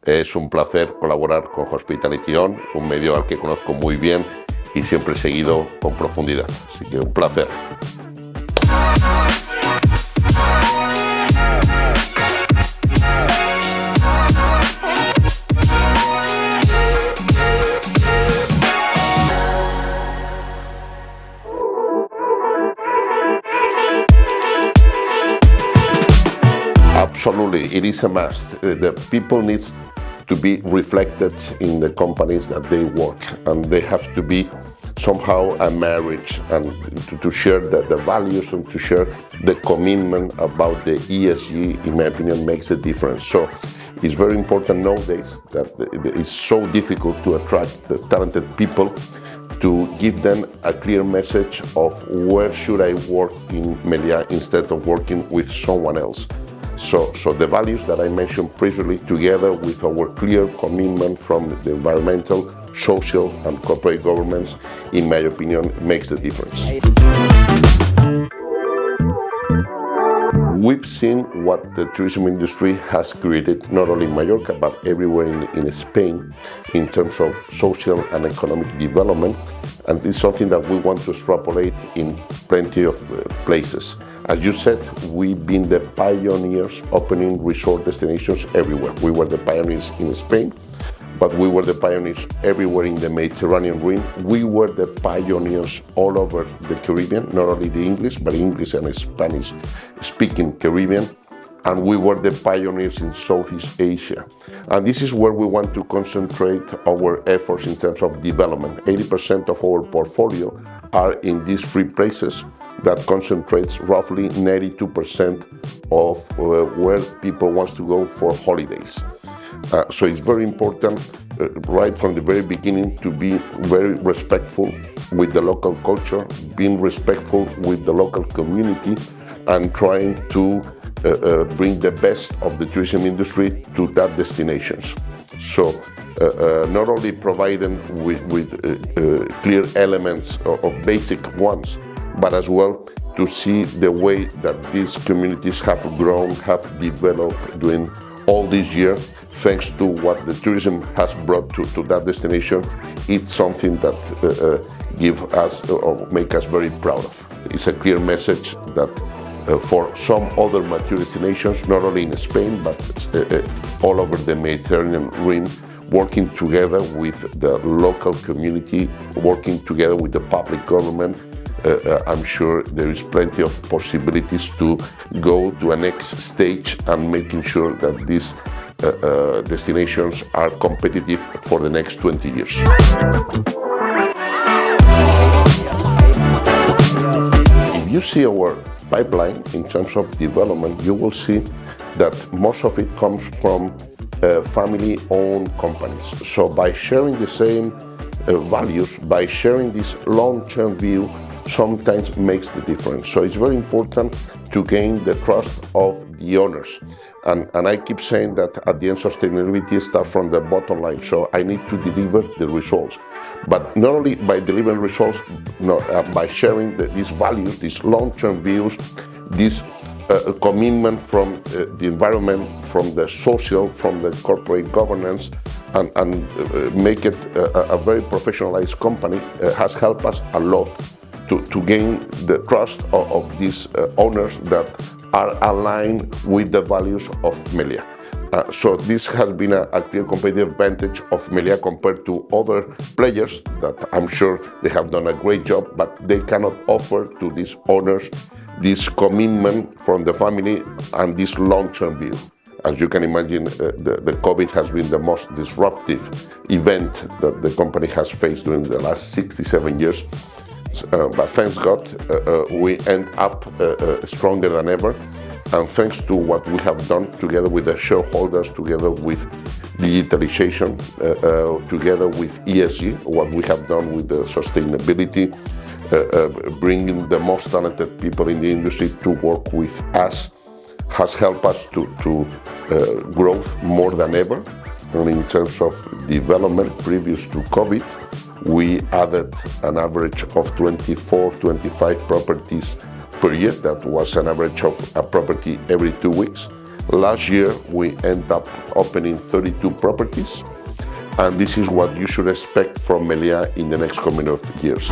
Es un placer colaborar con Hospitality On, un medio al que conozco muy bien y siempre he seguido con profundidad. Así que un placer. Absolutely, it is a must. The people need to be reflected in the companies that they work, and they have to be somehow a marriage, and to share the values and to share the commitment about the ESG, in my opinion, makes a difference. So it's very important nowadays that it's so difficult to attract the talented people, to give them a clear message of where should I work in Meliã instead of working with someone else. So the values that I mentioned previously, together with our clear commitment from the environmental, social and corporate governments, in my opinion, makes the difference. We've seen what the tourism industry has created, not only in Mallorca, but everywhere in Spain, in terms of social and economic development. And it's something that we want to extrapolate in plenty of places. As you said, we've been the pioneers opening resort destinations everywhere. We were the pioneers in Spain, but we were the pioneers everywhere in the Mediterranean Rim. We were the pioneers all over the Caribbean, not only the English, but English and Spanish-speaking Caribbean. And we were the pioneers in Southeast Asia. And this is where we want to concentrate our efforts in terms of development. 80% of our portfolio are in these three places that concentrates roughly 92% of where people want to go for holidays. So it's very important right from the very beginning to be very respectful with the local culture, being respectful with the local community, and trying to bring the best of the tourism industry to that destinations. So not only provide them with clear elements of basic ones, but as well to see the way that these communities have grown, have developed during all this year, thanks to what the tourism has brought to that destination. It's something that give us or make us very proud of. It's a clear message that for some other mature destinations, not only in Spain, but all over the Mediterranean Rim, working together with the local community, working together with the public government, I'm sure there is plenty of possibilities to go to a next stage and making sure that these destinations are competitive for the next 20 years. If you see our pipeline in terms of development, you will see that most of it comes from family-owned companies. So by sharing the same values, by sharing this long-term view, sometimes makes the difference. So it's very important to gain the trust of the owners. And I keep saying that at the end, sustainability starts from the bottom line. So I need to deliver the results. But not only by delivering results, by sharing these values, these long-term views, this commitment from the environment, from the social, from the corporate governance, and make it a very professionalized company has helped us a lot to gain the trust of these owners that are aligned with the values of Meliã. So this has been a clear competitive advantage of Meliã compared to other players that I'm sure they have done a great job, but they cannot offer to these owners this commitment from the family and this long-term view. As you can imagine, the COVID has been the most disruptive event that the company has faced during the last 67 years. But thanks God, we end up stronger than ever. And thanks to what we have done together with the shareholders, together with digitalization, together with ESG, what we have done with the sustainability, bringing the most talented people in the industry to work with us, has helped us to growth more than ever. And in terms of development, previous to COVID, we added an average of 24, 25 properties per year. That was an average of a property every 2 weeks. Last year, we end up opening 32 properties, and this is what you should expect from Meliã in the next coming of years.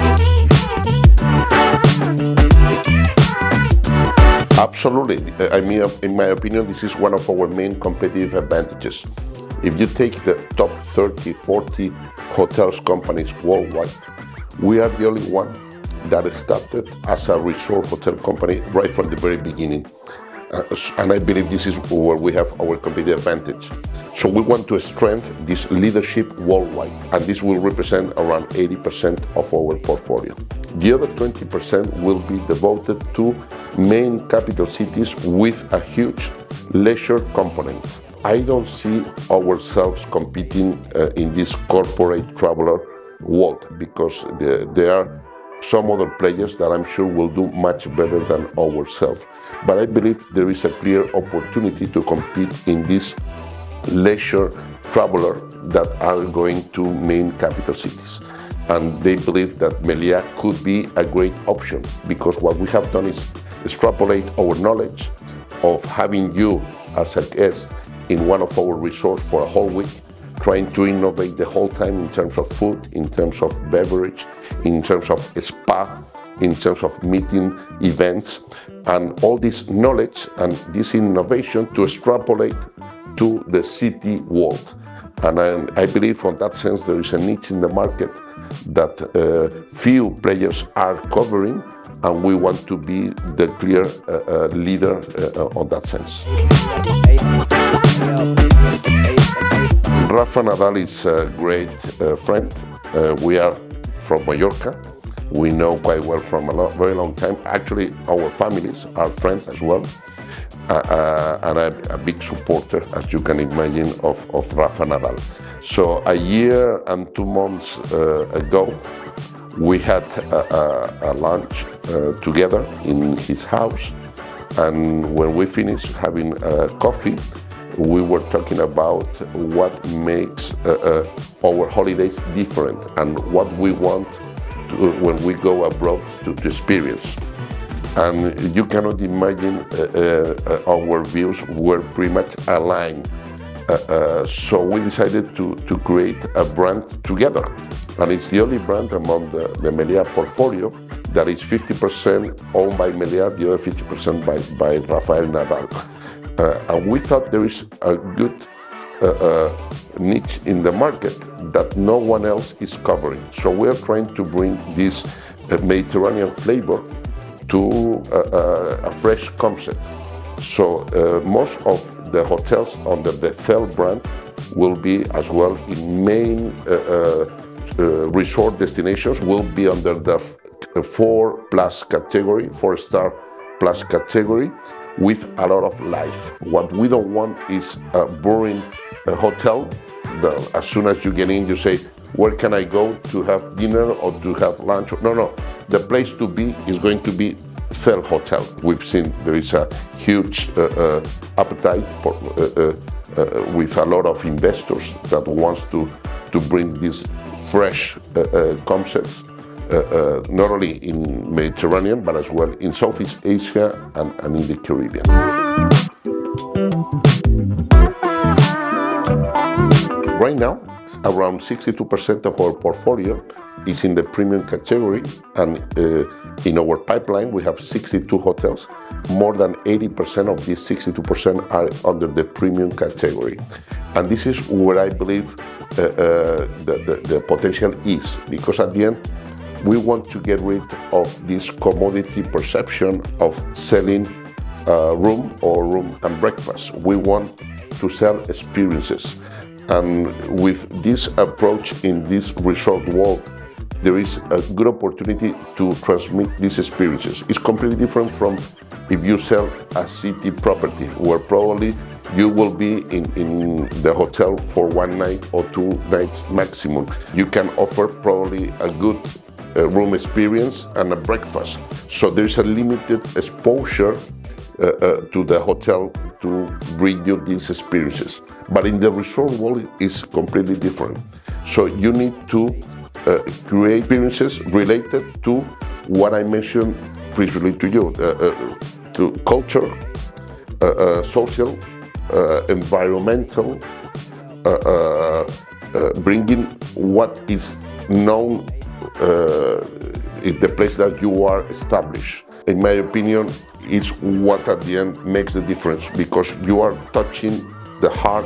Absolutely. I mean, in my opinion, this is one of our main competitive advantages. If you take the top 30, 40 hotels companies worldwide, we are the only one that started as a resort hotel company right from the very beginning. And I believe this is where we have our competitive advantage. So we want to strengthen this leadership worldwide, and this will represent around 80% of our portfolio. The other 20% will be devoted to main capital cities with a huge leisure component. I don't see ourselves competing in this corporate traveler world, because there are some other players that I'm sure will do much better than ourselves. But I believe there is a clear opportunity to compete in this leisure traveler that are going to main capital cities. And they believe that Meliã could be a great option, because what we have done is extrapolate our knowledge of having you as a guest in one of our resorts for a whole week, trying to innovate the whole time in terms of food, in terms of beverage, in terms of spa, in terms of meeting events, and all this knowledge and this innovation to extrapolate to the city world. And I believe on that sense there is a niche in the market that few players are covering, and we want to be the clear leader on that sense. Rafa Nadal is a great friend. We are from Mallorca. We know quite well from very long time. Actually, our families are friends as well. And I'm a big supporter, as you can imagine, of Rafa Nadal. So a year and 2 months ago, we had a lunch together in his house. And when we finished having coffee, we were talking about what makes our holidays different and what we want to, when we go abroad to experience. And you cannot imagine our views were pretty much aligned. So we decided to create a brand together. And it's the only brand among the Meliã portfolio that is 50% owned by Meliã, the other 50% by Rafael Nadal. And we thought there is a good niche in the market that no one else is covering. So we're trying to bring this Mediterranean flavor to a fresh concept. So most of the hotels under the Thel brand will be as well in main resort destinations, will be under the 4+ category, 4-star plus category, with a lot of life. What we don't want is a boring hotel. As soon as you get in, you say, where can I go to have dinner or to have lunch? No. The place to be is going to be Thel Hotel. We've seen there is a huge appetite for, with a lot of investors that wants to bring these fresh concepts, not only in Mediterranean, but as well in Southeast Asia and in the Caribbean. Right now, around 62% of our portfolio is in the premium category, and in our pipeline we have 62 hotels. More than 80% of these 62% are under the premium category. And this is where I believe the potential is, because at the end we want to get rid of this commodity perception of selling room or room and breakfast. We want to sell experiences. And with this approach in this resort world, there is a good opportunity to transmit these experiences. It's completely different from if you sell a city property, where probably you will be in the hotel for 1 night or 2 nights maximum. You can offer probably a good room experience and a breakfast. So there's a limited exposure to the hotel to bring you these experiences. But in the resort world, it's completely different. So you need to create experiences related to what I mentioned previously to you, to culture, social, environmental, bringing what is known in the place that you are established. In my opinion, is what at the end makes the difference, because you are touching the heart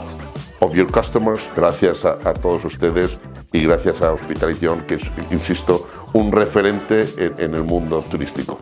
of your customers. Gracias a todos ustedes y gracias a Hospitality On, que es, insisto, un referente en el mundo turístico.